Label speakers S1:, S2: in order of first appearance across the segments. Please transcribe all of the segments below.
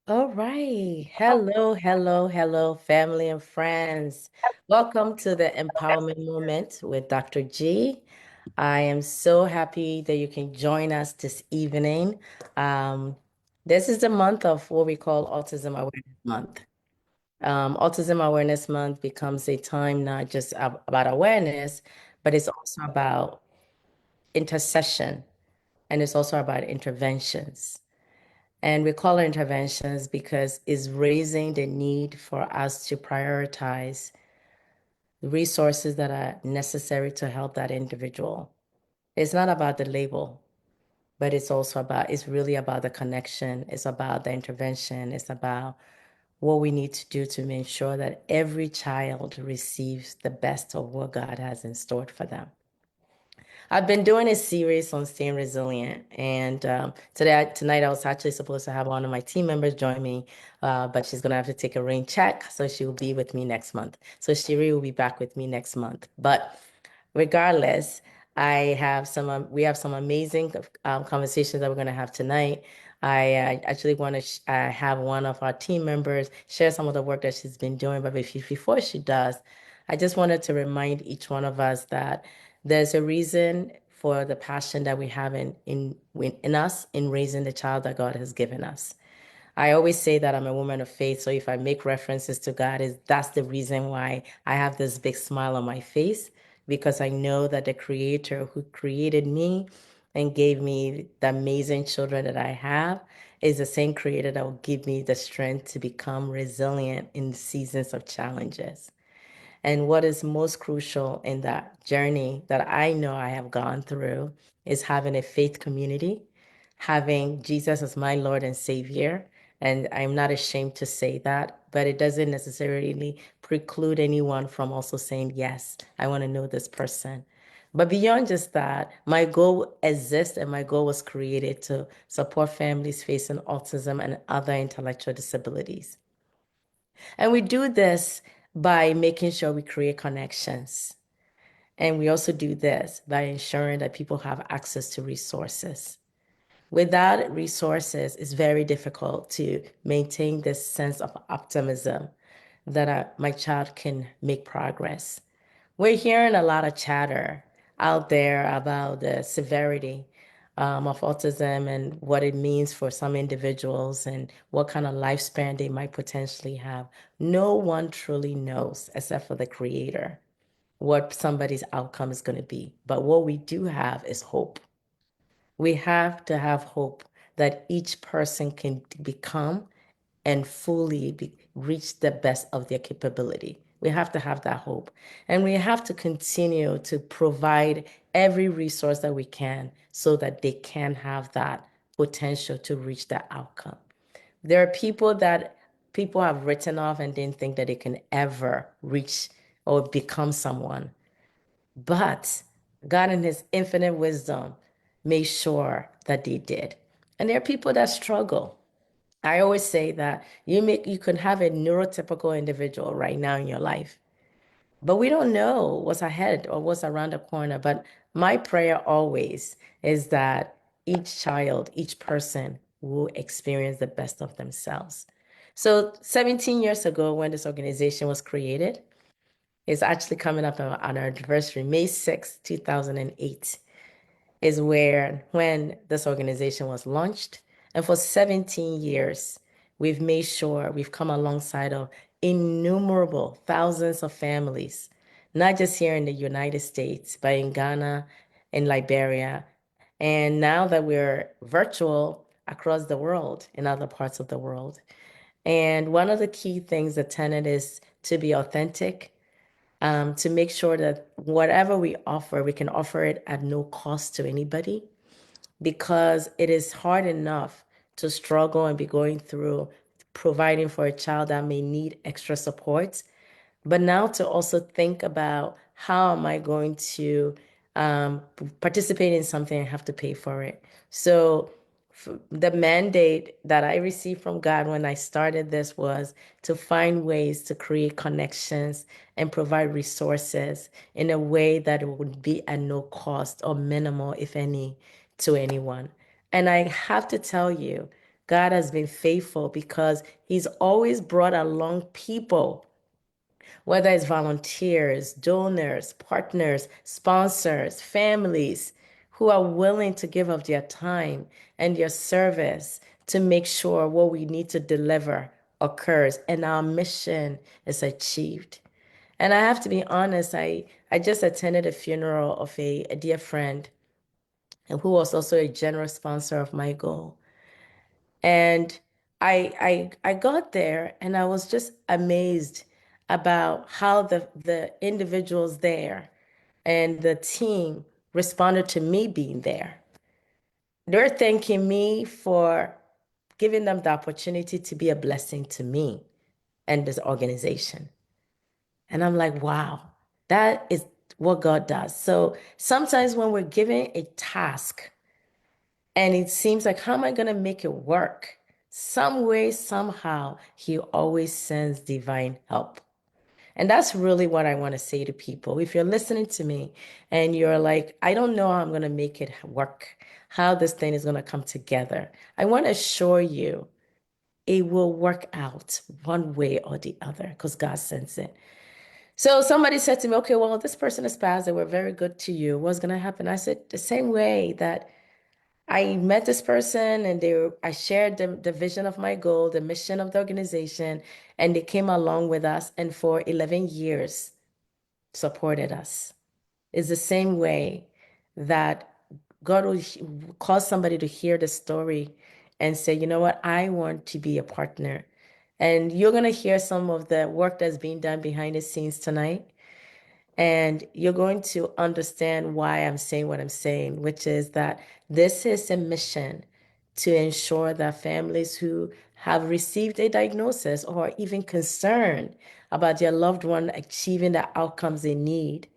S1: All right. Hello, hello, hello, family and friends. Welcome to the Empowerment Moment with Dr. G. I am so happy that you can join us this evening. Um, this is the month of what we call Autism Awareness Month. Autism Awareness Month becomes a time not just about awareness, but it's also about intercession and it's also about interventions. And we call it interventions because it's raising the need for us to prioritize the resources that are necessary to help that individual. It's not about the label, but it's really about the connection. It's about the intervention. It's about what we need to do to make sure that every child receives the best of what God has in store for them. I've been doing a series on staying resilient, and tonight I was actually supposed to have one of my team members join me, but she's gonna have to take a rain check, so she will be with me next month. So Shiri will be back with me next month. But regardless, we have some amazing conversations that we're gonna have tonight. I actually want to have one of our team members share some of the work that she's been doing, but before she does, I just wanted to remind each one of us that there's a reason for the passion that we have in us in raising the child that God has given us. I always say that I'm a woman of faith, so if I make references to God, is that's the reason why I have this big smile on my face because I know that the creator who created me and gave me the amazing children that I have is the same creator that will give me the strength to become resilient in seasons of challenges. And what is most crucial in that journey that I know I have gone through is having a faith community, having Jesus as my Lord and Savior. And I'm not ashamed to say that, but it doesn't necessarily preclude anyone from also saying, yes, I want to know this person. But beyond just that, my goal exists and my goal was created to support families facing autism and other intellectual disabilities. And we do this by making sure we create connections. And we also do this by ensuring that people have access to resources. Without resources, it's very difficult to maintain this sense of optimism that my child can make progress. We're hearing a lot of chatter out there about the severity of autism and what it means for some individuals and what kind of lifespan they might potentially have. No one truly knows, except for the creator, what somebody's outcome is going to be. But what we do have is hope. We have to have hope that each person can become and reach the best of their capability. We have to have that hope. And we have to continue to provide every resource that we can so that they can have that potential to reach that outcome. There are people have written off and didn't think that they can ever reach or become someone. But God, in His infinite wisdom, made sure that they did. And there are people that struggle. I always say that you can have a neurotypical individual right now in your life, but we don't know what's ahead or what's around the corner. But my prayer always is that each child, each person will experience the best of themselves. So 17 years ago, when this organization was created, it's actually coming up on our anniversary, May 6th, 2008 is when this organization was launched. And for 17 years, we've made sure we've come alongside of innumerable thousands of families, not just here in the United States, but in Ghana, in Liberia, and now that we're virtual across the world, in other parts of the world. And one of the key things, the tenet is to be authentic, to make sure that whatever we offer, we can offer it at no cost to anybody because it is hard enough to struggle and be going through providing for a child that may need extra support. But now to also think about how am I going to um, participate in something and have to pay for it. So the mandate that I received from God when I started this was to find ways to create connections and provide resources in a way that it would be at no cost or minimal, if any, to anyone. And I have to tell you, God has been faithful because He's always brought along people, whether it's volunteers, donors, partners, sponsors, families who are willing to give of their time and their service to make sure what we need to deliver occurs and our mission is achieved. And I have to be honest, I just attended a funeral of a dear friend and who was also a generous sponsor of my goal. And I got there and I was just amazed about how the individuals there and the team responded to me being there. They're thanking me for giving them the opportunity to be a blessing to me and this organization. And I'm like, wow, that is what God does. So sometimes when we're given a task, and it seems like, how am I going to make it work? Some way, somehow, He always sends divine help. And that's really what I want to say to people. If you're listening to me and you're like, I don't know how I'm going to make it work, how this thing is going to come together, I want to assure you it will work out one way or the other because God sends it. So somebody said to me, okay, well, this person is passed. They were very good to you. What's going to happen? I said, the same way that I met this person and I shared the vision of my goal, the mission of the organization, and they came along with us and for 11 years supported us. It's the same way that God will cause somebody to hear the story and say, you know what, I want to be a partner. And you're going to hear some of the work that's being done behind the scenes tonight. And you're going to understand why I'm saying what I'm saying, which is that this is a mission to ensure that families who have received a diagnosis or are even concerned about their loved one achieving the outcomes they need,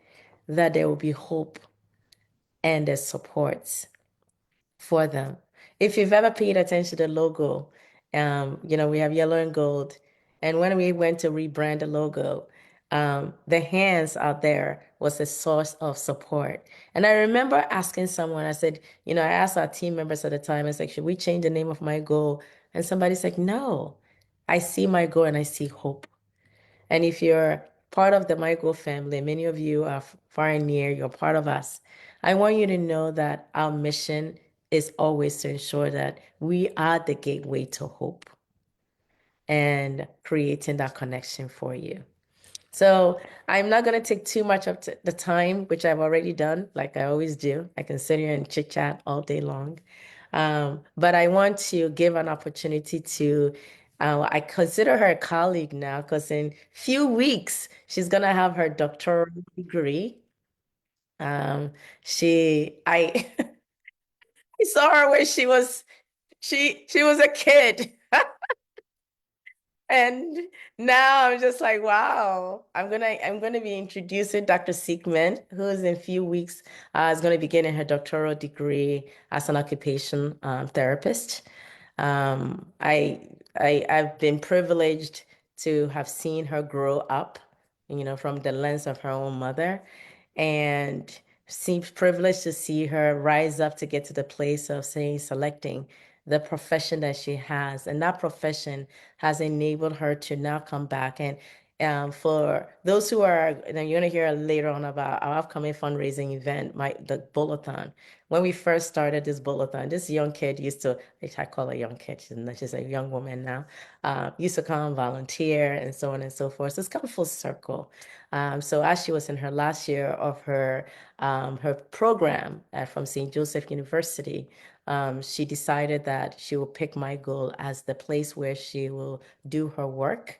S1: that there will be hope and there's support for them. If you've ever paid attention to the logo, we have yellow and gold. And when we went to rebrand the logo, the hands out there was a source of support. And I remember asking someone, I said, I asked our team members at the time, I said, should we change the name of my goal? And somebody's like, no, I see my goal and I see hope. And if you're part of the Michael family, many of you are far and near, you're part of us. I want you to know that our mission is always to ensure that we are the gateway to hope and creating that connection for you. So I'm not going to take too much of the time, which I've already done, like I always do. I can sit here and chit chat all day long. But I want to give an opportunity to, I consider her a colleague now because in few weeks, she's going to have her doctoral degree. Um, I, I saw her when she was a kid. And now I'm just like, wow, I'm gonna be introducing Dr. Siekmann, who is in a few weeks is going to be getting her doctoral degree as an occupation therapist. I've been privileged to have seen her grow up, from the lens of her own mother, and seems privileged to see her rise up to get to the place of saying, selecting the profession that she has. And that profession has enabled her to now come back. And for those who are, and you're going to hear later on about our upcoming fundraising event, the Bulletin. When we first started this Bulletin, this young kid used to, I call her a young kid, she's a young woman now, used to come volunteer and so on and so forth. So it's come full circle. So as she was in her last year of her program from St. Joseph University, she decided that she will pick my goal as the place where she will do her work,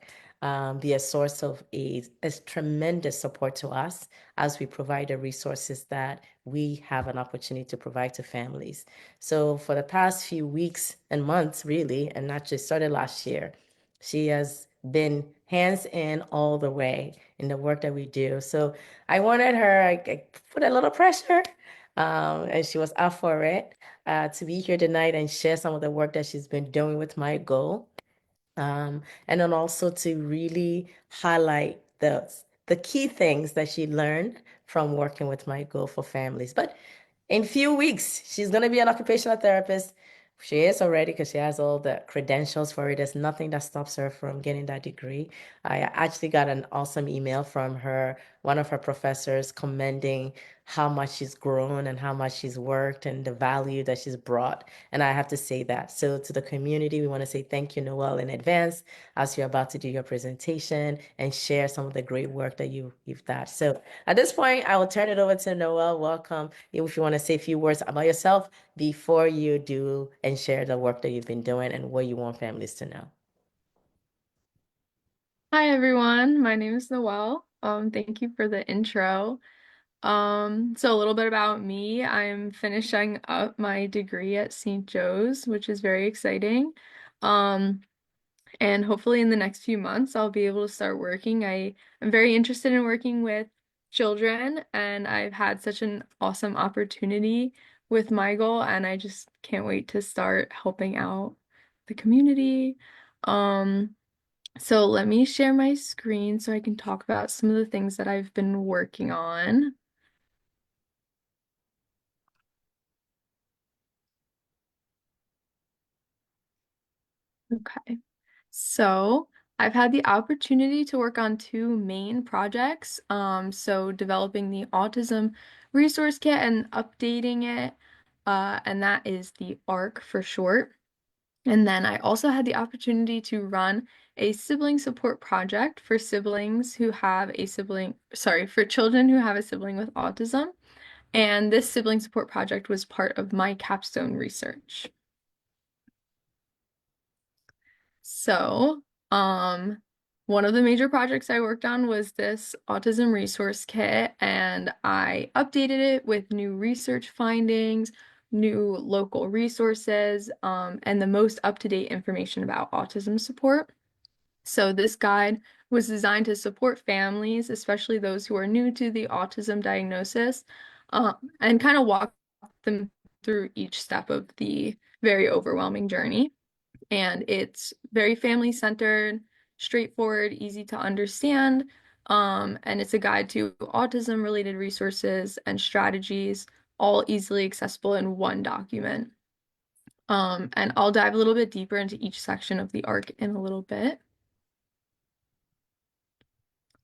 S1: be a source of a tremendous support to us as we provide the resources that we have an opportunity to provide to families. So for the past few weeks and months, really, and not just started last year, she has been hands in all the way in the work that we do. So I wanted her, I put a little pressure, and she was up for it, to be here tonight and share some of the work that she's been doing with my goal. And then also to really highlight the key things that she learned from working with my goal for families. But in few weeks, she's going to be an occupational therapist She is already because she has all the credentials for it. There's nothing that stops her from getting that degree. I actually got an awesome email from her, one of her professors, commending how much she's grown and how much she's worked and the value that she's brought. And I have to say that. So to the community, we want to say thank you, Noelle, in advance as you're about to do your presentation and share some of the great work that you've done. So at this point, I will turn it over to Noelle. Welcome. If you want to say a few words about yourself before you do and share the work that you've been doing and what you want families to know.
S2: Hi everyone, my name is Noelle. Thank you for the intro. So a little bit about me. I'm finishing up my degree at St. Joe's, which is very exciting. Um, and hopefully in the next few months I'll be able to start working. I'm very interested in working with children, and I've had such an awesome opportunity with my goal, and I just can't wait to start helping out the community. Um, so let me share my screen so I can talk about some of the things that I've been working on. Okay. So I've had the opportunity to work on two main projects. So developing the autism resource kit and updating it, and that is the ARC for short. And then I also had the opportunity to run a sibling support project for siblings who have a sibling, sorry, for children who have a sibling with autism. And this sibling support project was part of my capstone research. So, um, one of the major projects I worked on was this autism resource kit, and I updated it with new research findings, new local resources, and the most up-to-date information about autism support. So this guide was designed to support families, especially those who are new to the autism diagnosis, and kind of walk them through each step of the very overwhelming journey. And it's very family-centered, straightforward, easy to understand, and it's a guide to autism-related resources and strategies, all easily accessible in one document. And I'll dive a little bit deeper into each section of the ARC in a little bit.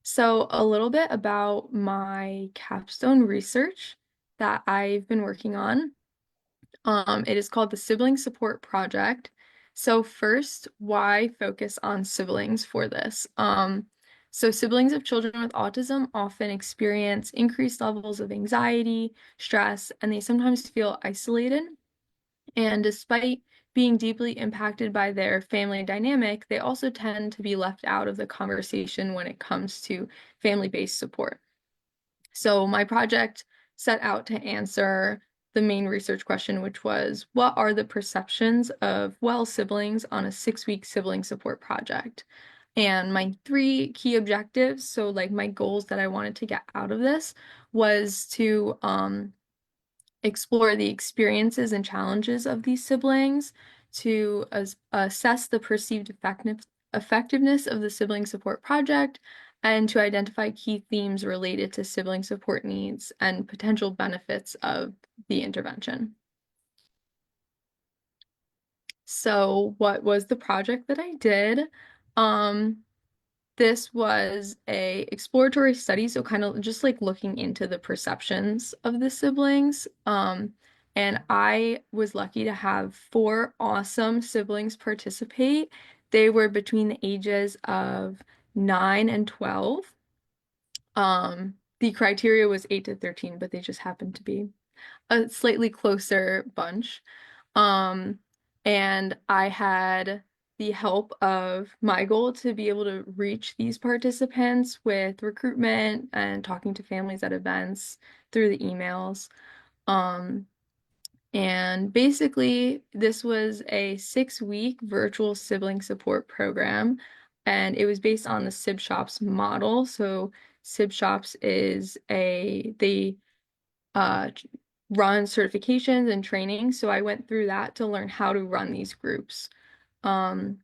S2: So, a little bit about my capstone research that I've been working on. It is called the Sibling Support Project. So, first, why focus on siblings for this? So, siblings of children with autism often experience increased levels of anxiety, stress, and they sometimes feel isolated. And despite being deeply impacted by their family dynamic, they also tend to be left out of the conversation when it comes to family-based support. So my project set out to answer the main research question, which was, what are the perceptions of well siblings on a 6-week sibling support project? And my three key objectives, so like my goals that I wanted to get out of this, was to explore the experiences and challenges of these siblings, to assess the perceived effectiveness of the sibling support project, and to identify key themes related to sibling support needs and potential benefits of the intervention. So, what was the project that I did? Um, This was a exploratory study, so kind of just like looking into the perceptions of the siblings. And I was lucky to have four awesome siblings participate. They were between the ages of 9 and 12. The criteria was 8 to 13, but they just happened to be a slightly closer bunch. Um, and I had the help of my goal to be able to reach these participants with recruitment and talking to families at events through the emails. Um, and basically, this was a 6-week virtual sibling support program, and it was based on the Sib Shops model. So, Sib Shops is they uh, run certifications and training. So I went through that to learn how to run these groups. Um,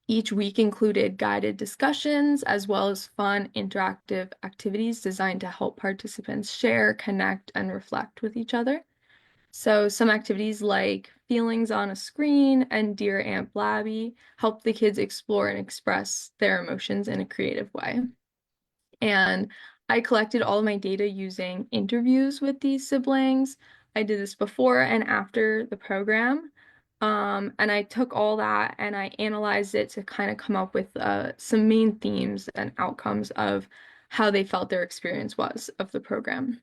S2: each week included guided discussions as well as fun, interactive activities designed to help participants share, connect, and reflect with each other. So some activities like feelings on a screen and Dear Aunt Blabby help the kids explore and express their emotions in a creative way. And I collected all of my data using interviews with these siblings. I did this before and after the program. And I took all that and I analyzed it to kind of come up with some main themes and outcomes of how they felt their experience was of the program.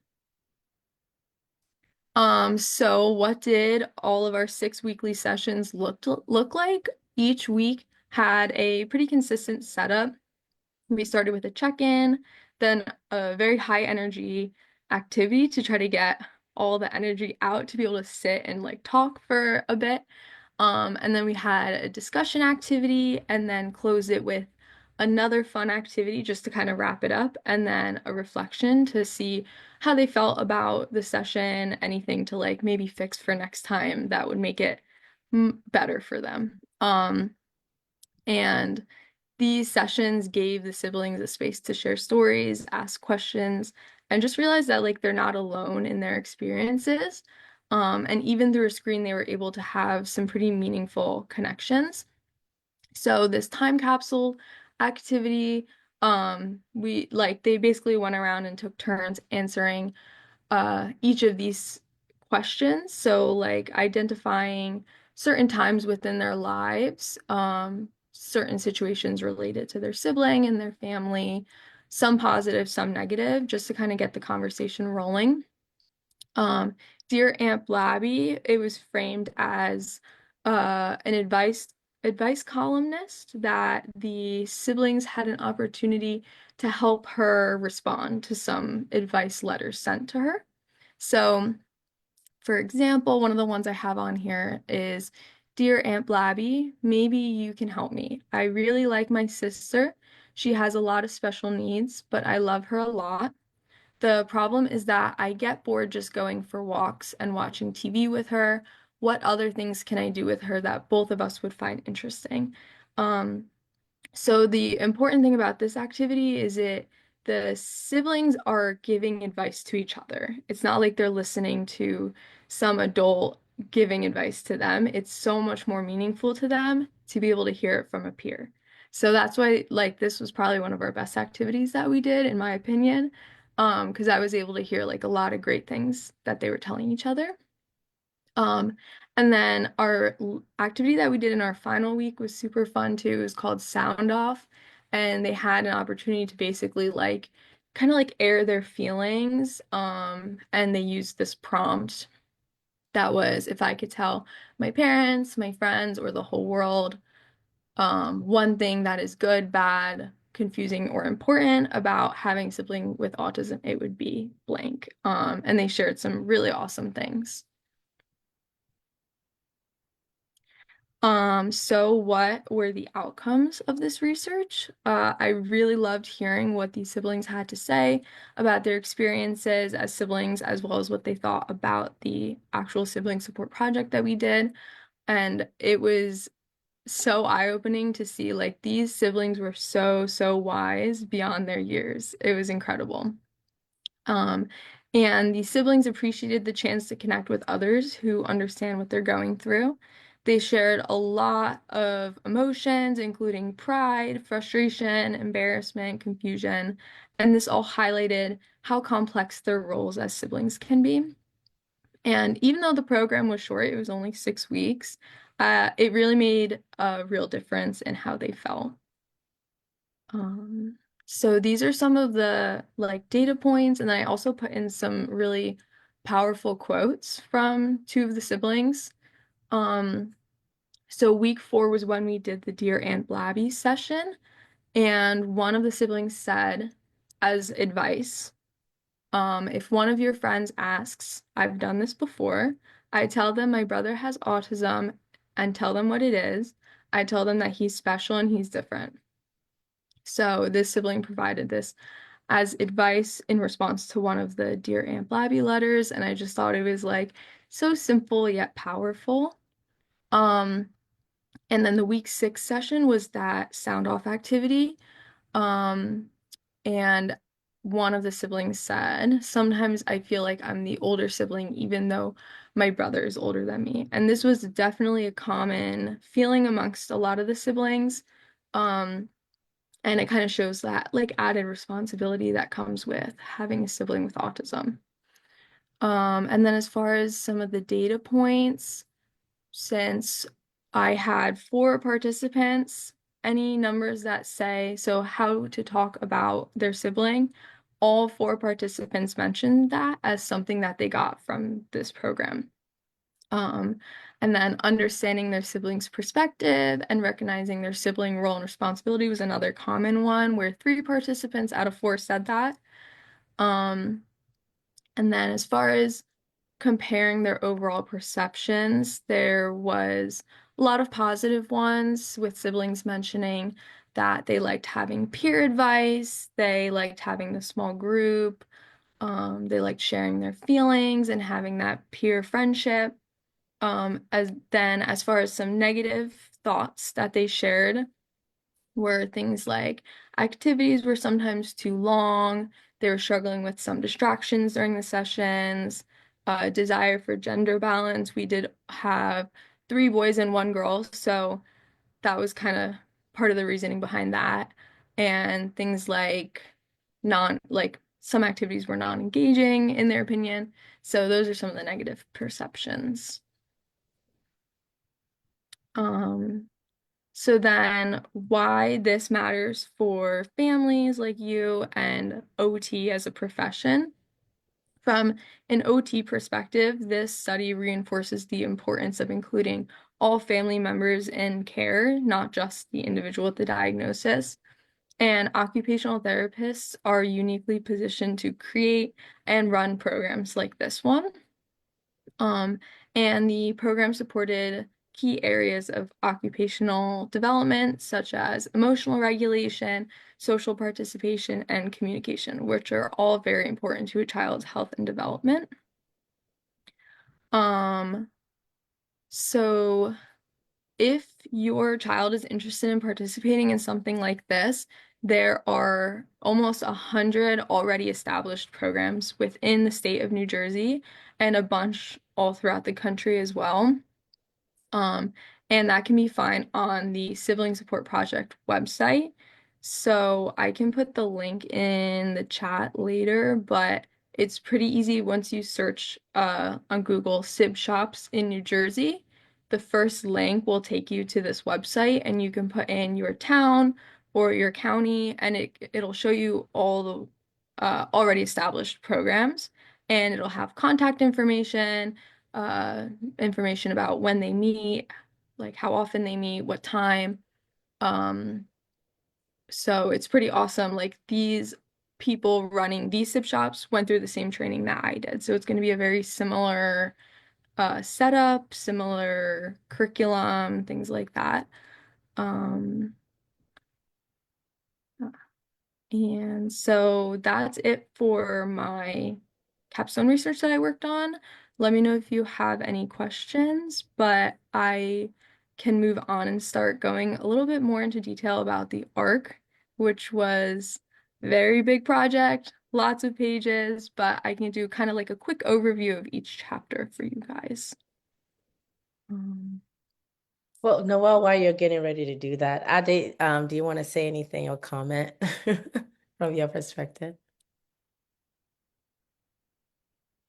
S2: So what did all of our 6 weekly sessions look like? Each week had a pretty consistent setup. We started with a check-in, then a very high energy activity to try to get all the energy out to be able to sit and like talk for a bit. And then we had a discussion activity and then closed it with another fun activity just to kind of wrap it up, and then a reflection to see how they felt about the session, anything to like maybe fix for next time that would make it better for them. And these sessions gave the siblings a space to share stories, ask questions, and just realize that like they're not alone in their experiences. And even through a screen, they were able to have some pretty meaningful connections. So this time capsule activity, we like they basically went around and took turns answering each of these questions. So, like identifying certain times within their lives, certain situations related to their sibling and their family, some positive, some negative, just to kind of get the conversation rolling. Um, Dear Aunt Blabby, it was framed as an advice columnist that the siblings had an opportunity to help her respond to some advice letters sent to her. So, for example, one of the ones I have on here is Dear Aunt Blabby, maybe you can help me. I really like my sister. She has a lot of special needs, but I love her a lot. The problem is that I get bored just going for walks and watching TV with her. What other things can I do with her that both of us would find interesting? Um, so the important thing about this activity is the siblings are giving advice to each other. It's not like they're listening to some adult giving advice to them. It's so much more meaningful to them to be able to hear it from a peer. So that's why like this was probably one of our best activities that we did, in my opinion, because I was able to hear like a lot of great things that they were telling each other. Um, and then our activity that we did in our final week was super fun too. It was called Sound Off, and they had an opportunity to basically like kind of like air their feelings. And they used this prompt that was if I could tell my parents, my friends, or the whole world, one thing that is good, bad, confusing, or important about having a sibling with autism, it would be blank. And they shared some really awesome things. So what were the outcomes of this research? I really loved hearing what these siblings had to say about their experiences as siblings, as well as what they thought about the actual sibling support project that we did. And it was so eye-opening to see like these siblings were so wise beyond their years. It was incredible. Um, and the siblings appreciated the chance to connect with others who understand what they're going through. They shared a lot of emotions, including pride, frustration, embarrassment, confusion, and this all highlighted how complex their roles as siblings can be. And even though the program was short, it was only 6 weeks, it really made a real difference in how they felt. Um, so these are some of the like data points, and then I also put in some really powerful quotes from two of the siblings. Um, so week 4 was when we did the Dear Aunt Blabby session, and one of the siblings said, as advice, if one of your friends asks, I've done this before, I tell them my brother has autism and tell them what it is. I tell them that he's special and he's different. So this sibling provided this as advice in response to one of the Dear Aunt Blabby letters, and I just thought it was like so simple yet powerful. Um, and then the week 6 session was that sound off activity. Um, and one of the siblings said, sometimes I feel like I'm the older sibling, even though my brother is older than me. And this was definitely a common feeling amongst a lot of the siblings. Um, and it kind of shows that like added responsibility that comes with having a sibling with autism. And then as far as some of the data points, since I had four participants, any numbers that say, so how to talk about their sibling, all four participants mentioned that as something that they got from this program. Um, and then understanding their sibling's perspective and recognizing their sibling role and responsibility was another common one where three participants out of four said that. Um, and then as far as comparing their overall perceptions, there was a lot of positive ones with siblings mentioning that they liked having peer advice, they liked having the small group, they liked sharing their feelings and having that peer friendship. As far as some negative thoughts that they shared, were things like activities were sometimes too long, they were struggling with some distractions during the sessions, desire for gender balance. We did have three boys and one girl, so that was kind of part of the reasoning behind that. And things like like some activities were non-engaging in their opinion. So those are some of the negative perceptions. Um, So then, why this matters for families like you and OT as a profession? From an OT perspective, this study reinforces the importance of including all family members in care, not just the individual with the diagnosis. And occupational therapists are uniquely positioned to create and run programs like this one. Um, and the program supported key areas of occupational development, such as emotional regulation, social participation, and communication, which are all very important to a child's health and development. Um, so if your child is interested in participating in something like this, there are almost 100 already established programs within the state of New Jersey and a bunch all throughout the country as well. Um, and that can be found on the Sibling Support Project website. So I can put the link in the chat later, but it's pretty easy once you search on Google Sib Shops in New Jersey. The first link will take you to this website, and you can put in your town or your county, and it'll show you all the already established programs, and it'll have contact information, uh, information about when they meet, like how often they meet, what time. Um, so it's pretty awesome. Like these people running these sip shops went through the same training that I did. So it's going to be a very similar setup, similar curriculum, things like that. Um, And so that's it for my capstone research that I worked on. Let me know if you have any questions, but I can move on and start going a little bit more into detail about the ARC, which was a very big project, lots of pages, but I can do kind of like a quick overview of each chapter for you guys. Um,
S1: Well, Noelle, while you're getting ready to do that, do you want to say anything or comment from your perspective?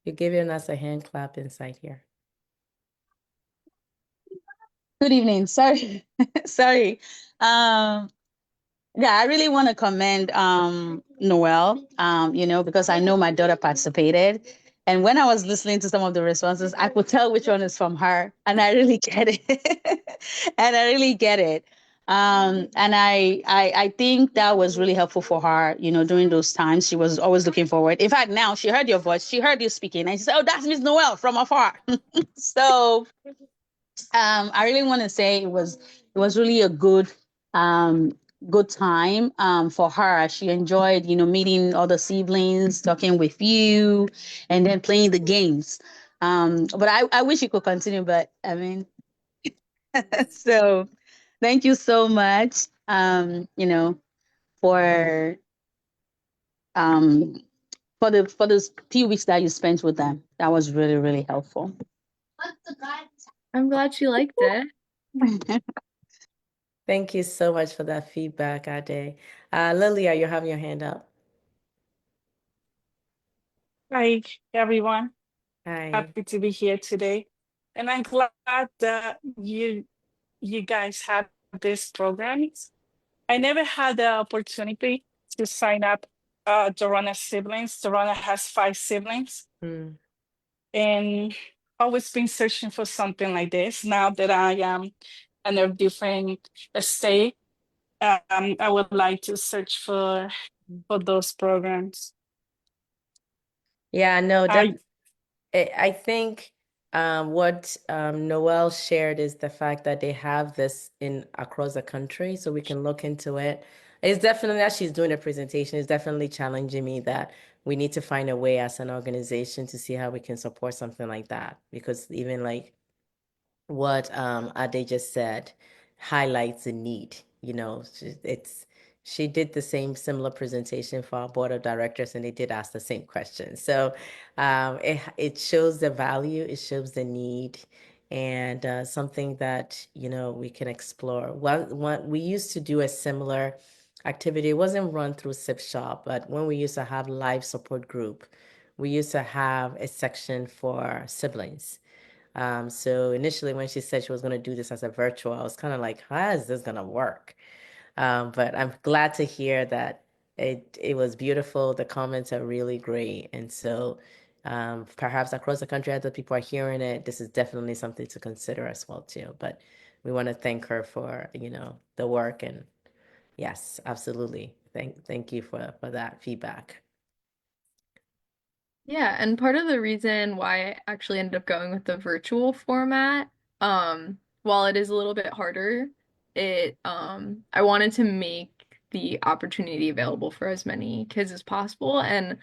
S1: You're giving us a hand clap inside here.
S3: Good evening. Sorry, sorry. Um, yeah, I really want to commend Noelle, because I know my daughter participated. And when I was listening to some of the responses, I could tell which one is from her, and I really get it. And I really get it. And I think that was really helpful for her, during those times. She was always looking forward. In fact, now she heard your voice, she heard you speaking, and she said, "Oh, that's Miss Noelle from afar." So I really want to say it was really a um good time for her. She enjoyed, meeting other siblings, talking with you, and then playing the games. But I wish you could continue, but I mean, so thank you so much, for um, for those few weeks that you spent with them. That was really, really helpful.
S2: I'm glad she liked it.
S1: Thank you so much for that feedback, Ade. Lilia, you have your hand up.
S4: Hi, everyone.
S1: Hi.
S4: Happy to be here today. And I'm glad that you guys had this program. I never had the opportunity to sign up Dorana siblings. Dorana has 5 siblings,
S1: Mm.
S4: and always been searching for something like this. Now that I am in a different state, I would like to search for those programs.
S1: Yeah, no,
S4: I
S1: I think what Noelle shared is the fact that they have this in across the country, so we can look into it. It's definitely, as she's doing the presentation, it's definitely challenging me that we need to find a way as an organization to see how we can support something like that. Because even like what Ade just said highlights the need. She did the same similar presentation for our board of directors, and they did ask the same question. So it shows the value, it shows the need, and something that we can explore. Well, we used to do a similar activity. It wasn't run through SIP Shop, but when we used to have live support group, we used to have a section for siblings. So initially, when she said she was going to do this as a virtual, I was kind of like, how is this going to work? But I'm glad to hear that it was beautiful. The comments are really great. And so perhaps across the country, other people are hearing it. This is definitely something to consider as well, too. But we want to thank her for, the work. And yes, absolutely. Thank you for that feedback.
S2: Yeah, and part of the reason why I actually ended up going with the virtual format, while it is a little bit harder, I wanted to make the opportunity available for as many kids as possible. And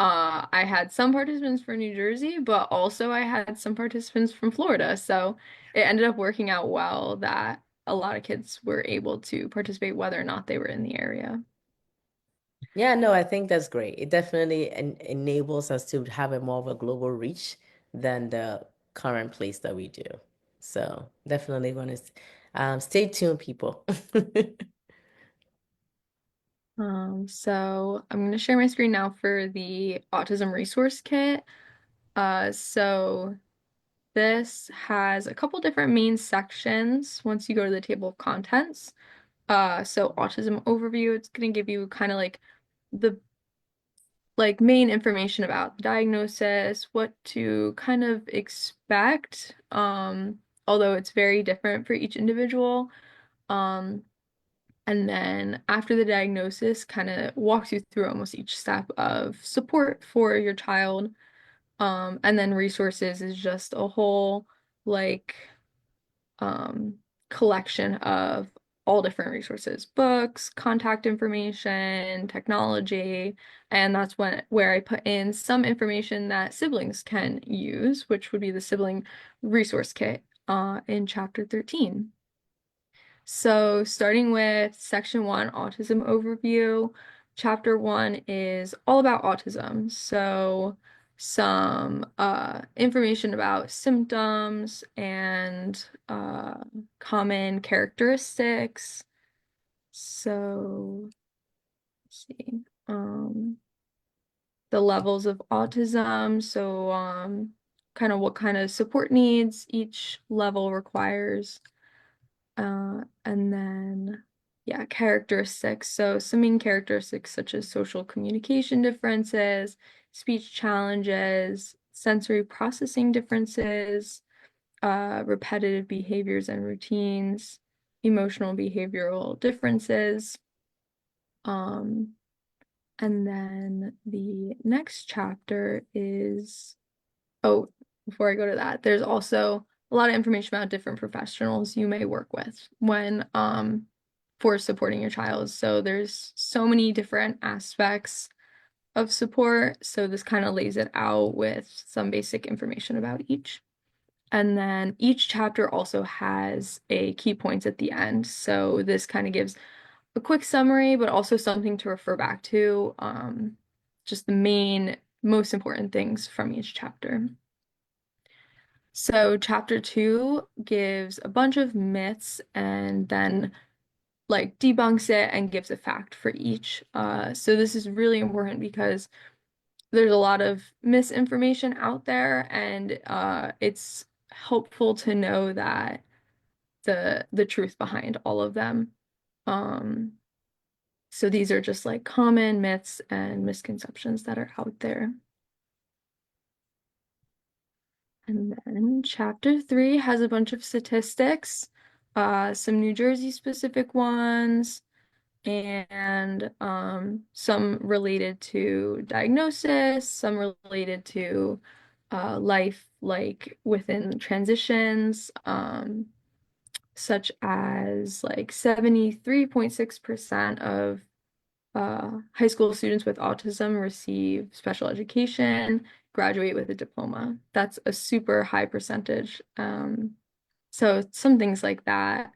S2: I had some participants from New Jersey, but also I had some participants from Florida. So it ended up working out well that a lot of kids were able to participate whether or not they were in the area.
S1: Yeah, no, I think that's great. It definitely enables us to have a more of a global reach than the current place that we do. So definitely want to stay tuned, people.
S2: So I'm going to share my screen now for the autism resource kit. So this has a couple different main sections once you go to the table of contents. So autism overview, it's going to give you kind of like the main information about the diagnosis, what to kind of expect, although it's very different for each individual. Um, and then after the diagnosis, kind of walks you through almost each step of support for your child. And then resources is just a whole like um, collection of all different resources, books, contact information, technology, and that's where I put in some information that siblings can use, which would be the sibling resource kit in chapter 13. So, starting with section 1, autism overview, chapter 1 is all about autism. So, some information about symptoms and common characteristics. So, let's see. The levels of autism. So, kind of what kind of support needs each level requires. And then, yeah, characteristics. So some main characteristics such as social communication differences, speech challenges, sensory processing differences, repetitive behaviors and routines, emotional behavioral differences. Um, and then the next chapter is, oh, before I go to that, there's also a lot of information about different professionals you may work with when for supporting your child. So there's so many different aspects of support. So this kind of lays it out with some basic information about each. And then each chapter also has a key points at the end. So this kind of gives a quick summary, but also something to refer back to just the main, most important things from each chapter. So chapter 2 gives a bunch of myths and then like debunks it and gives a fact for each. So this is really important because there's a lot of misinformation out there, and it's helpful to know that the truth behind all of them. Um, so these are just like common myths and misconceptions that are out there. And then chapter 3 has a bunch of statistics, some New Jersey specific ones, and some related to diagnosis, some related to life, like within transitions, such as like 73.6% of high school students with autism receive special education, graduate with a diploma. That's a super high percentage. So some things like that,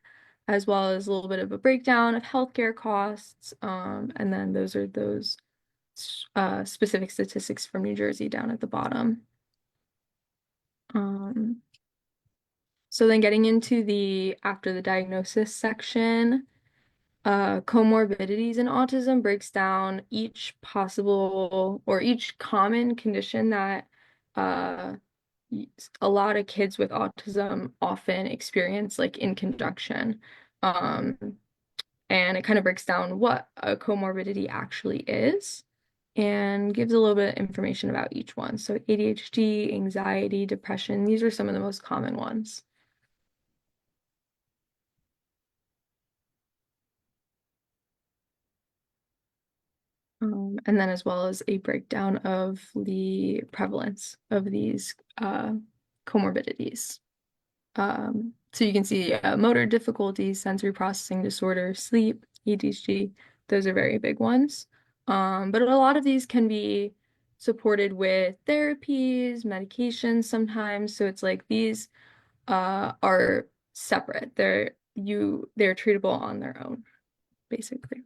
S2: as well as a little bit of a breakdown of healthcare costs. And then those are those specific statistics from New Jersey down at the bottom. So then getting into the after the diagnosis section, comorbidities in autism breaks down each possible or each common condition that a lot of kids with autism often experience, like in conjunction. Um, and it kind of breaks down what a comorbidity actually is and gives a little bit of information about each one. So ADHD, anxiety, depression, these are some of the most common ones. And then as well as a breakdown of the prevalence of these comorbidities. So you can see motor difficulties, sensory processing disorder, sleep, ADHD, those are very big ones. But a lot of these can be supported with therapies, medications sometimes. So it's like these are separate. They're treatable on their own, basically.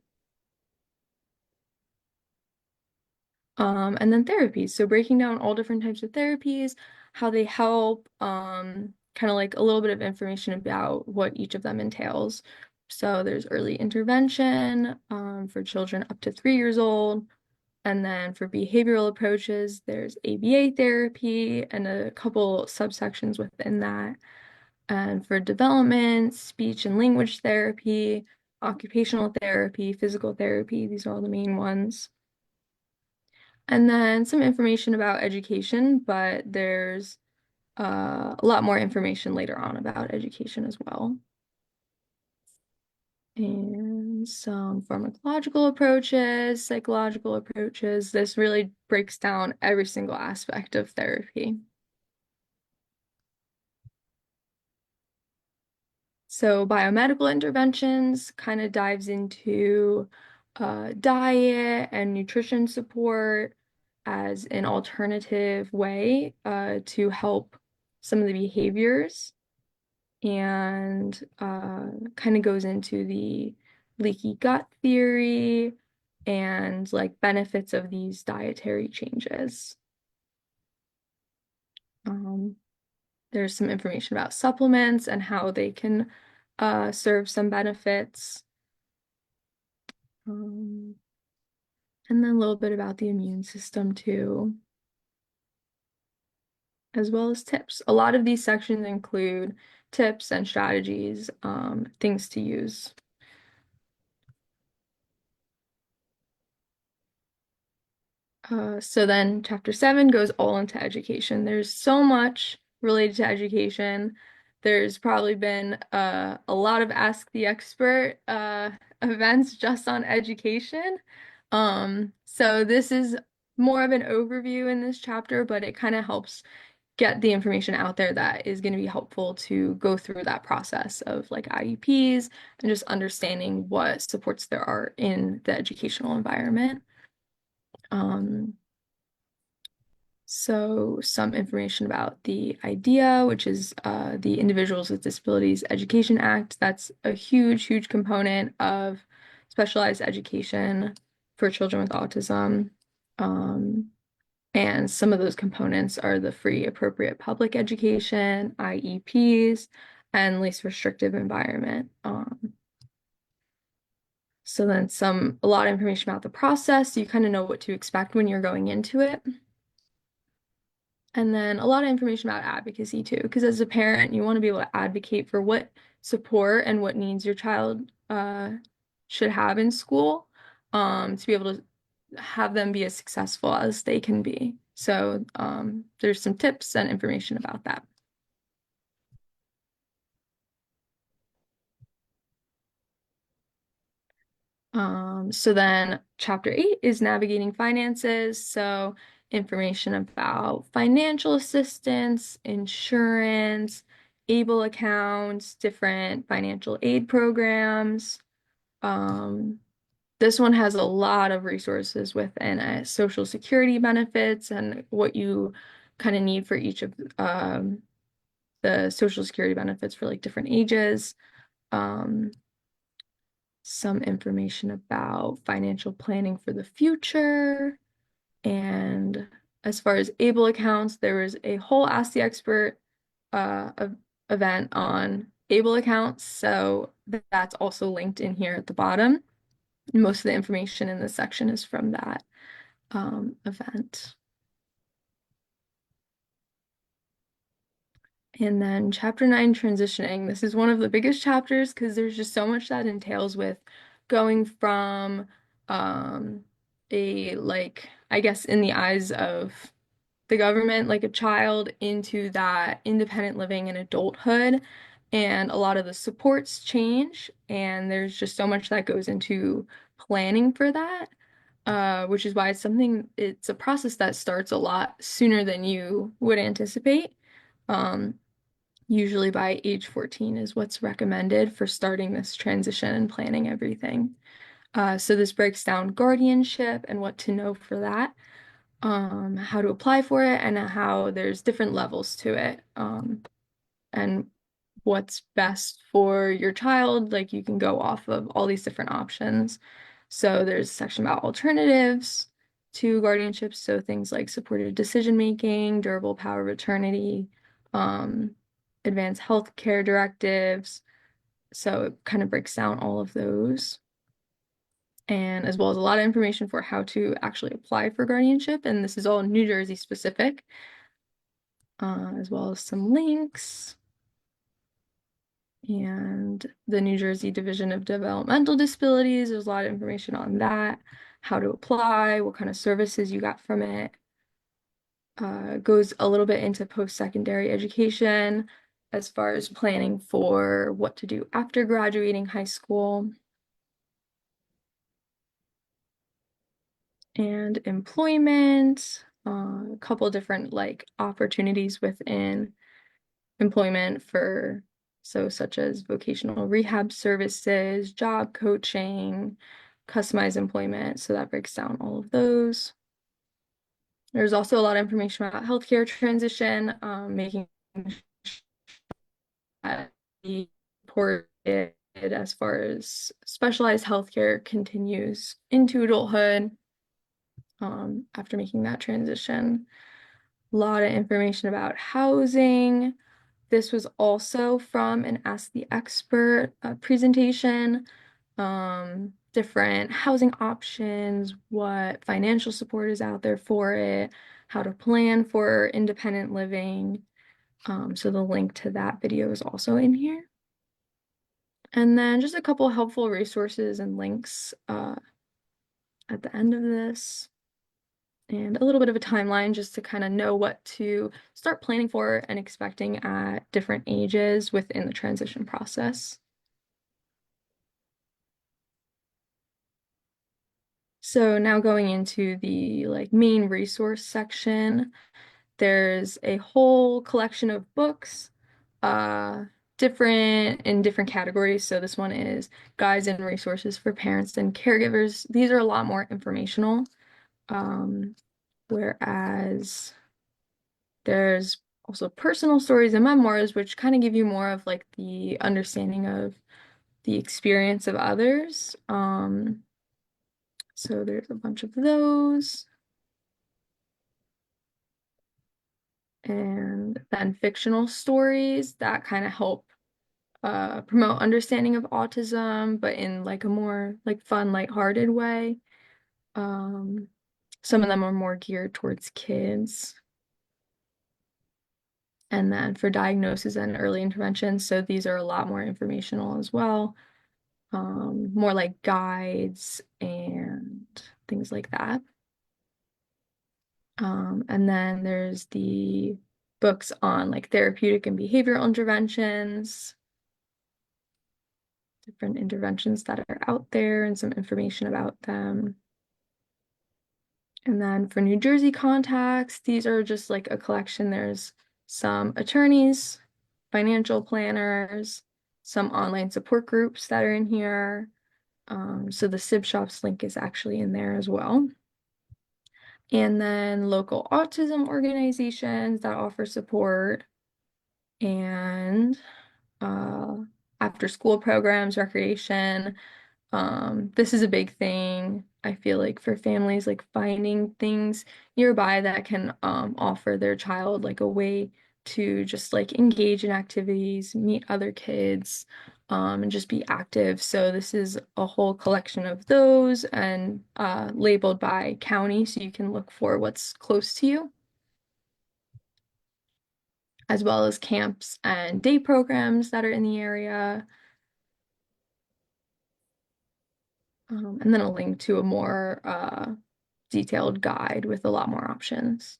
S2: And then therapies. So breaking down all different types of therapies, how they help, kind of like a little bit of information about what each of them entails. So there's early intervention for children up to 3 years old. And then for behavioral approaches, there's ABA therapy and a couple subsections within that. And for development, speech and language therapy, occupational therapy, physical therapy, these are all the main ones. And then some information about education, but there's a lot more information later on about education as well. And some pharmacological approaches, psychological approaches. This really breaks down every single aspect of therapy. So biomedical interventions kind of dives into diet and nutrition support as an alternative way to help some of the behaviors, and kind of goes into the leaky gut theory and like benefits of these dietary changes. There's some information about supplements and how they can serve some benefits. And then a little bit about the immune system too, as well as tips. A lot of these sections include tips and strategies, things to use. So then chapter 7 goes all into education. There's so much related to education. There's probably been a lot of Ask the Expert events just on education. So this is more of an overview in this chapter, but it kind of helps get the information out there that is going to be helpful to go through that process of like IEPs and just understanding what supports there are in the educational environment. So some information about the IDEA, which is the Individuals with Disabilities Education Act. That's a huge, huge component of specialized education for children with autism. And some of those components are the free appropriate public education, IEPs, and least restrictive environment. So then a lot of information about the process, so you kind of know what to expect when you're going into it. And then a lot of information about advocacy too, because as a parent, you want to be able to advocate for what support and what needs your child should have in school, to be able to have them be as successful as they can be. So there's some tips and information about that. So then chapter 8 is navigating finances. So information about financial assistance, insurance, ABLE accounts, different financial aid programs. This one has a lot of resources within it, Social Security benefits and what you kind of need for each of the Social Security benefits for like different ages. Some information about financial planning for the future. And as far as ABLE accounts, there was a whole Ask the Expert event on ABLE accounts. So that's also linked in here at the bottom. Most of the information in this section is from that event. And then chapter 9, transitioning. This is one of the biggest chapters because there's just so much that entails with going from like, I guess in the eyes of the government, like a child into that independent living and adulthood. And a lot of the supports change, and there's just so much that goes into planning for that, which is why it's a process that starts a lot sooner than you would anticipate. Usually by age 14 is what's recommended for starting this transition and planning everything. So this breaks down guardianship and what to know for that, how to apply for it, and how there's different levels to it, and what's best for your child. Like you can go off of all these different options. So there's a section about alternatives to guardianship, so things like supported decision making, durable power of attorney, advanced healthcare directives. So it kind of breaks down all of those. And as well as a lot of information for how to actually apply for guardianship. And this is all New Jersey specific, as well as some links. And the New Jersey Division of Developmental Disabilities, there's a lot of information on that, how to apply, what kind of services you got from it. Goes a little bit into post-secondary education as far as planning for what to do after graduating high school. And employment, a couple different like opportunities within employment such as vocational rehab services, job coaching, customized employment. So that breaks down all of those. There's also a lot of information about healthcare transition, making sure that the supported as far as specialized healthcare continues into adulthood, after making that transition. A lot of information about housing. This was also from an Ask the Expert presentation. Different housing options, what financial support is out there for it, how to plan for independent living. So the link to that video is also in here. And then just a couple helpful resources and links at the end of this. And a little bit of a timeline just to kind of know what to start planning for and expecting at different ages within the transition process. So now going into the like main resource section, there's a whole collection of books, different in different categories. So this one is guides and resources for parents and caregivers. These are a lot more informational, whereas there's also personal stories and memoirs, which kind of give you more of like the understanding of the experience of others. So there's a bunch of those. And then fictional stories that kind of help promote understanding of autism, but in like a more like fun, lighthearted way. Um, some of them are more geared towards kids. And then for diagnosis and early intervention, so these are a lot more informational as well, more like guides and things like that. And then there's the books on like therapeutic and behavioral interventions, different interventions that are out there and some information about them. And then for New Jersey contacts, these are just like a collection. There's some attorneys, financial planners, some online support groups that are in here. So the SIB Shops link is actually in there as well. And then local autism organizations that offer support and after school programs, recreation. This is a big thing, I feel like, for families, like finding things nearby that can offer their child like a way to just like engage in activities, meet other kids, and just be active. So this is a whole collection of those and labeled by county, so you can look for what's close to you, as well as camps and day programs that are in the area. And then a link to a more detailed guide with a lot more options.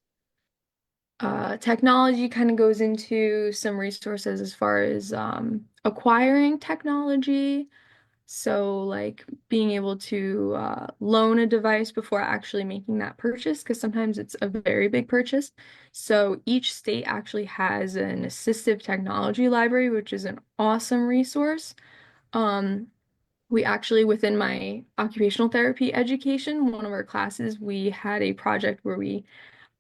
S2: Technology kind of goes into some resources as far as acquiring technology. So, like being able to loan a device before actually making that purchase, because sometimes it's a very big purchase. So, each state actually has an assistive technology library, which is an awesome resource. Um, we actually, within my occupational therapy education, one of our classes, we had a project where we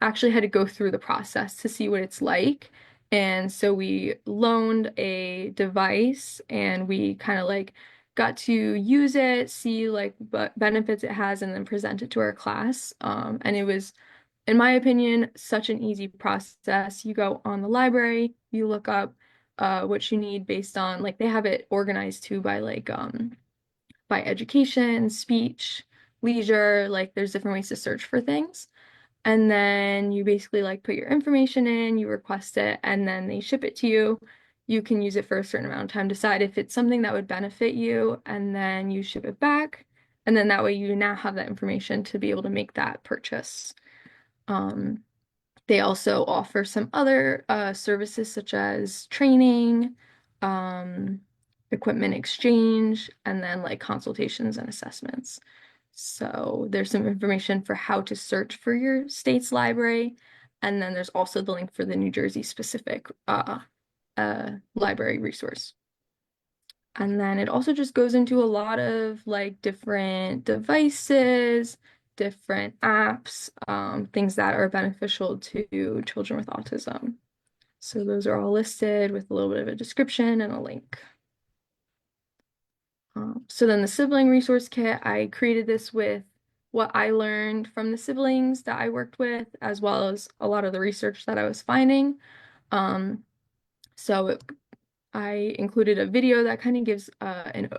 S2: actually had to go through the process to see what it's like. And so we loaned a device and we kind of like got to use it, see like what benefits it has, and then present it to our class. And it was, in my opinion, such an easy process. You go on the library, you look up what you need based on like they have it organized too by education, speech, leisure, like there's different ways to search for things. And then you basically like put your information in, you request it, and then they ship it to you. You can use it for a certain amount of time, decide if it's something that would benefit you, and then you ship it back. And then that way you now have that information to be able to make that purchase. Um, they also offer some other services such as training, um, equipment exchange, and then like consultations and assessments. So there's some information for how to search for your state's library. And then there's also the link for the New Jersey specific library resource. And then it also just goes into a lot of like different devices, different apps, things that are beneficial to children with autism. So those are all listed with a little bit of a description and a link. So then the sibling resource kit, I created this with what I learned from the siblings that I worked with, as well as a lot of the research that I was finding. Um, so I included a video that kind of gives a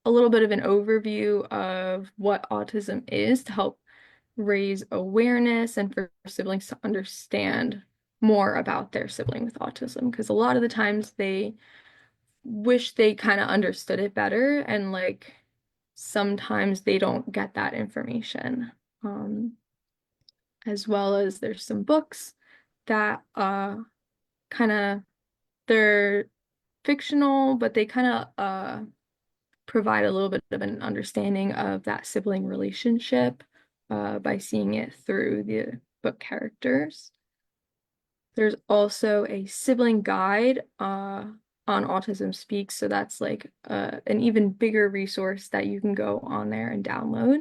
S2: little bit of an overview of what autism is to help raise awareness and for siblings to understand more about their sibling with autism. Because a lot of the times they wish they kind of understood it better, and like sometimes they don't get that information. As well as there's some books that kind of they're fictional, but they kind of provide a little bit of an understanding of that sibling relationship by seeing it through the book characters. There's also a sibling guide on Autism Speaks, so that's like an even bigger resource that you can go on there and download.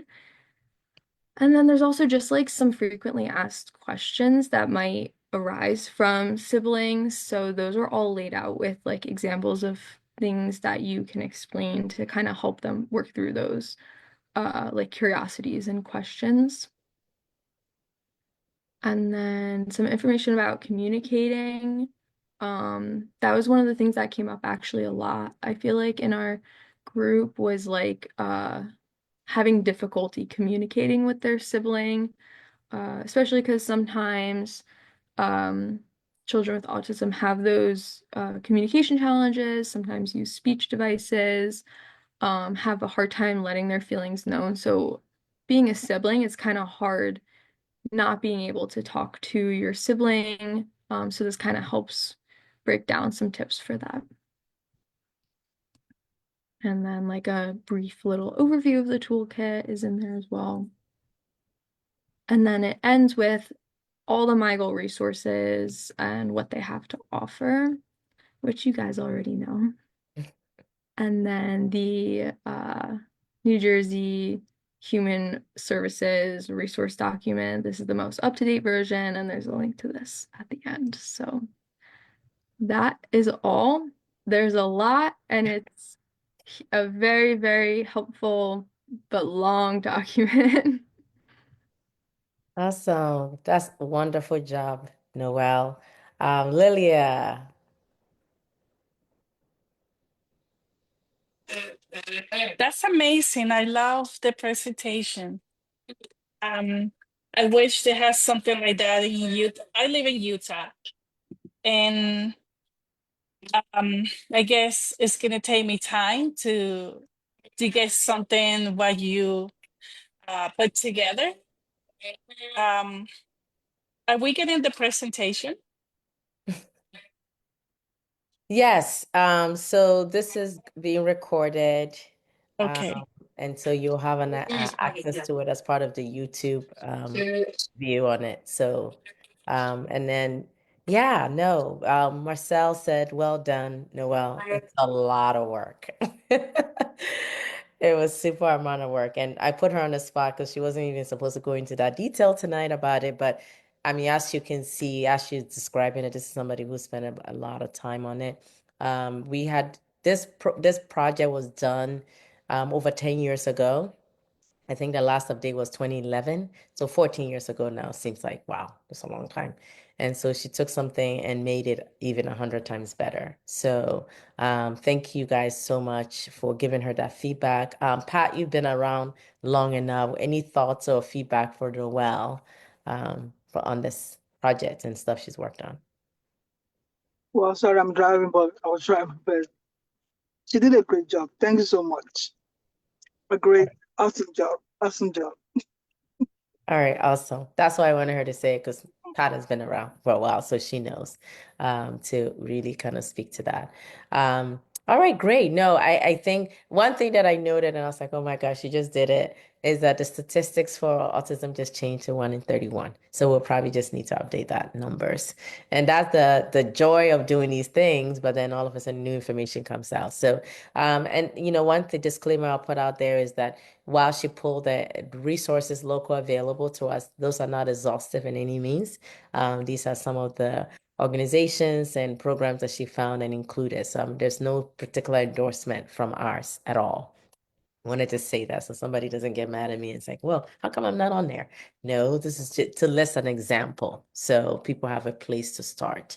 S2: And then there's also just like some frequently asked questions that might arise from siblings. So those are all laid out with like examples of things that you can explain to kind of help them work through those like curiosities and questions. And then some information about communicating. That was one of the things that came up actually a lot. I feel like in our group was like having difficulty communicating with their sibling, especially because sometimes um, children with autism have those communication challenges, sometimes use speech devices, have a hard time letting their feelings known. So being a sibling, it's kind of hard not being able to talk to your sibling. So this kind of helps break down some tips for that. And then like a brief little overview of the toolkit is in there as well. And then it ends with all the MyGoal resources and what they have to offer, which you guys already know. And then the New Jersey Human Services resource document. This is the most up-to-date version, and there's a link to this at the end. So that is all. There's a lot, and it's a very, very helpful but long document.
S1: Awesome. That's a wonderful job, Noelle. Lilia.
S4: That's amazing. I love the presentation. I wish they had something like that in Utah. I live in Utah, and I guess it's gonna take me time to get something what you put together. Um, are we getting the presentation?
S1: Yes, so this is being recorded,
S4: Okay.
S1: and so you'll have an access to it as part of the YouTube view on it. So, and then, yeah, no, Marcel said, well done, Noelle. It's a lot of work. It was super amount of work. And I put her on the spot because she wasn't even supposed to go into that detail tonight about it. But I mean, as you can see, as she's describing it, this is somebody who spent a lot of time on it. We had this project was done over 10 years ago. I think the last update was 2011. So 14 years ago now. Seems like, wow, that's a long time. And so she took something and made it even 100 times better. So thank you guys so much for giving her that feedback. Pat, you've been around long enough. Any thoughts or feedback for Noelle on this project and stuff she's worked on?
S5: Well, sorry, I'm driving, but I was trying my best. She did a great job. Thank you so much. A great, awesome job. Awesome job.
S1: All right, awesome. That's why I wanted her to say it because Pat has been around for a while, so she knows to really kind of speak to that. All right, great. No, I think one thing that I noted, and I was like, oh my gosh, she just did it, is that the statistics for autism just changed to 1 in 31. So we'll probably just need to update that numbers. And that's the joy of doing these things, but then all of a sudden new information comes out. So and you know, one the disclaimer I'll put out there is that while she pulled the resources local available to us, those are not exhaustive in any means. These are some of the organizations and programs that she found and included. So there's no particular endorsement from ours at all. Wanted to say that so somebody doesn't get mad at me and say, well, how come I'm not on there? No, this is just to list an example. So people have a place to start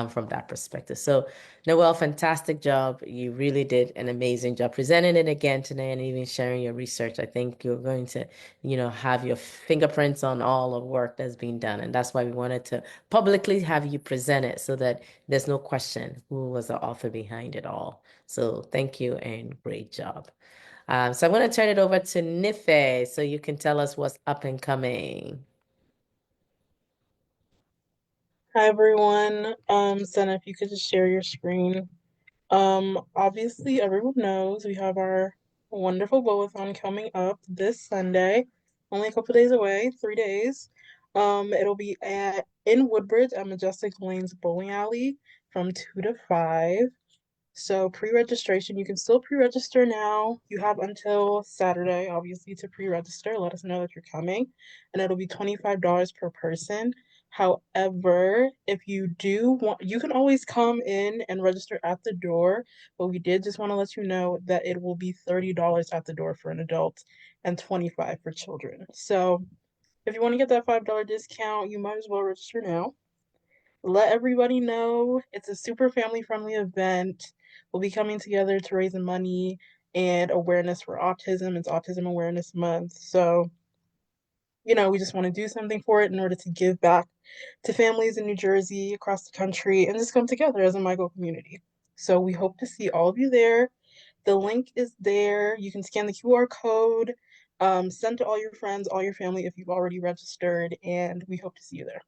S1: from that perspective. So Noelle, fantastic job. You really did an amazing job presenting it again today and even sharing your research. I think you're going to, you know, have your fingerprints on all the work that's being done. And that's why we wanted to publicly have you present it so that there's no question who was the author behind it all. So thank you and great job. So I'm going to turn it over to Nife so you can tell us what's up and coming.
S6: Hi everyone. Senna, if you could just share your screen. Obviously everyone knows we have our wonderful bowathon coming up this Sunday. Only a couple days away, 3 days. It'll be in Woodbridge at Majestic Lanes Bowling Alley from 2 to 5. So pre-registration, you can still pre-register now. You have until Saturday, obviously, to pre-register. Let us know that you're coming, and it'll be $25 per person. However, if you do want, you can always come in and register at the door, but we did just want to let you know that it will be $30 at the door for an adult and 25 for children. So If you want to get that $5 discount, you might as well register now. Let everybody know it's a super family friendly event. We'll be coming together to raise money and awareness for autism. It's Autism Awareness Month. So, we just want to do something for it in order to give back to families in New Jersey, across the country, and just come together as a Michael community. So we hope to see all of you there. The link is there. You can scan the QR code, send to all your friends, all your family if you've already registered, and we hope to see you there.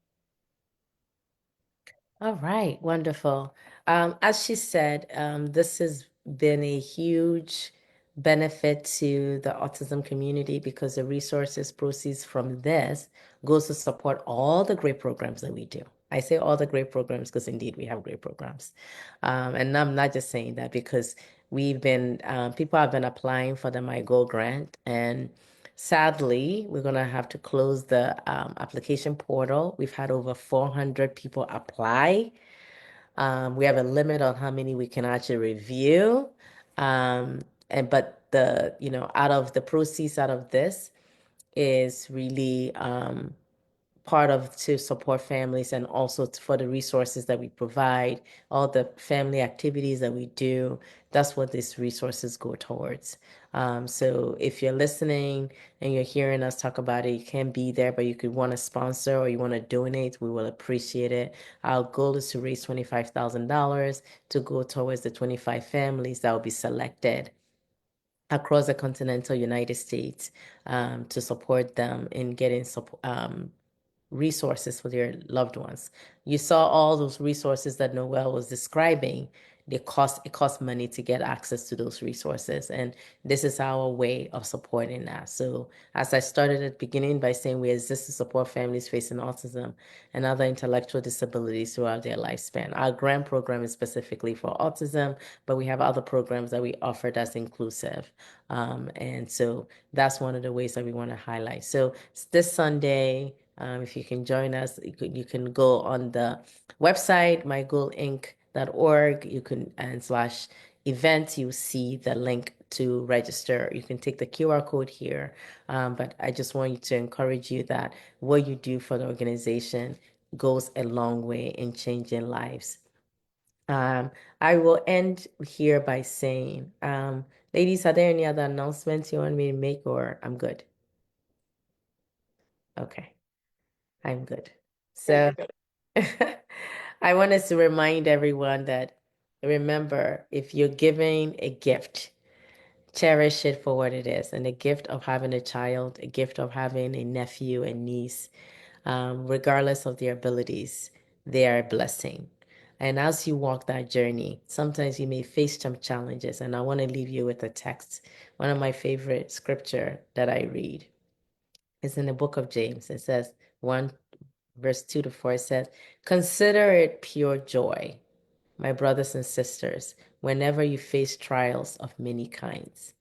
S1: All right, wonderful. As she said, this has been a huge benefit to the autism community because the resources proceeds from this goes to support all the great programs that we do. I say all the great programs because indeed we have great programs. And I'm not just saying that because people have been applying for the My Goal grant, and sadly, we're going to have to close the application portal. We've had over 400 people apply. We have a limit on how many we can actually review. But out of the proceeds out of this is really part of to support families and also for the resources that we provide, all the family activities that we do. That's what these resources go towards. So if you're listening and you're hearing us talk about it, you can't be there, but you could want to sponsor or you want to donate, we will appreciate it. Our goal is to raise $25,000 to go towards the 25 families that will be selected across the continental United States to support them in getting resources for their loved ones. You saw all those resources that Noelle was describing. It costs money to get access to those resources. And this is our way of supporting that. So as I started at the beginning by saying we exist to support families facing autism and other intellectual disabilities throughout their lifespan. Our grant program is specifically for autism, but we have other programs that we offer that's inclusive. And so that's one of the ways that we want to highlight. So this Sunday, if you can join us, you can go on the website, mygoalinc.org. You can and slash events, you see the link to register. You can take the QR code here. But I just want you to encourage you that what you do for the organization goes a long way in changing lives. I will end here by saying, ladies, are there any other announcements you want me to make, or I'm good? Okay, I'm good. So I want us to remind everyone that remember, if you're giving a gift, cherish it for what it is. And the gift of having a child, a gift of having a nephew and niece, regardless of their abilities, they are a blessing. And as you walk that journey, sometimes you may face some challenges. And I want to leave you with a text. One of my favorite scripture that I read is in the book of James. It says 1 verse 2 to 4, it says, consider it pure joy, my brothers and sisters, whenever you face trials of many kinds,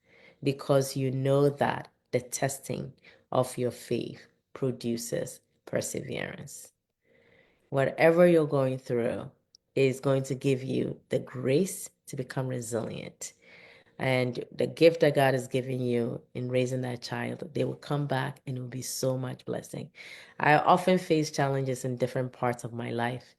S1: because you know that the testing of your faith produces perseverance. Whatever you're going through is going to give you the grace to become resilient. And the gift that God has given you in raising that child, they will come back and it will be so much blessing. I often face challenges in different parts of my life.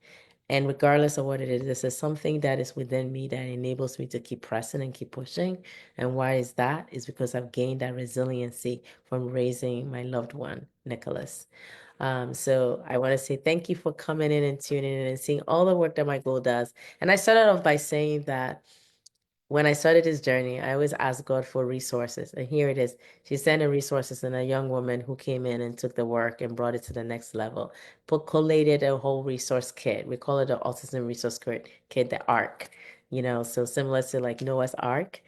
S1: And regardless of what it is, this is something that is within me that enables me to keep pressing and keep pushing. And why is that? Is because I've gained that resiliency from raising my loved one, Nicholas. So I want to say thank you for coming in and tuning in and seeing all the work that Michael does. And I started off by saying that when I started this journey, I always asked God for resources. And here it is. She sent in resources and a young woman who came in and took the work and brought it to the next level. Collated a whole resource kit. We call it the Autism Resource Kit, the ARC. So similar to like Noah's Ark.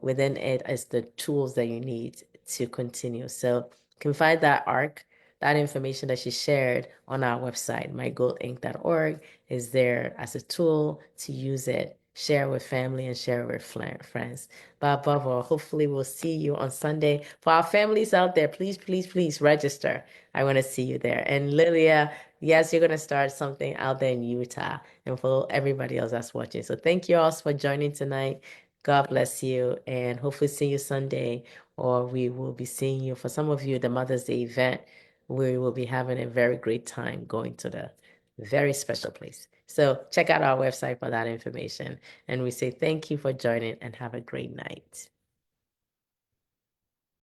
S1: Within it is the tools that you need to continue. So you can find that ARC, that information that she shared on our website, mygoalinc.org, is there as a tool to use it, share with family and share with friends. But above all, hopefully we'll see you on Sunday. For our families out there, please, please, please register. I want to see you there. And Lilia, yes, you're going to start something out there in Utah, and for everybody else that's watching. So thank you all for joining tonight. God bless you, and hopefully see you Sunday, or we will be seeing you, for some of you, the Mother's Day event we will be having a very great time going to the very special place. So check out our website for that information. And we say thank you for joining and have a great night.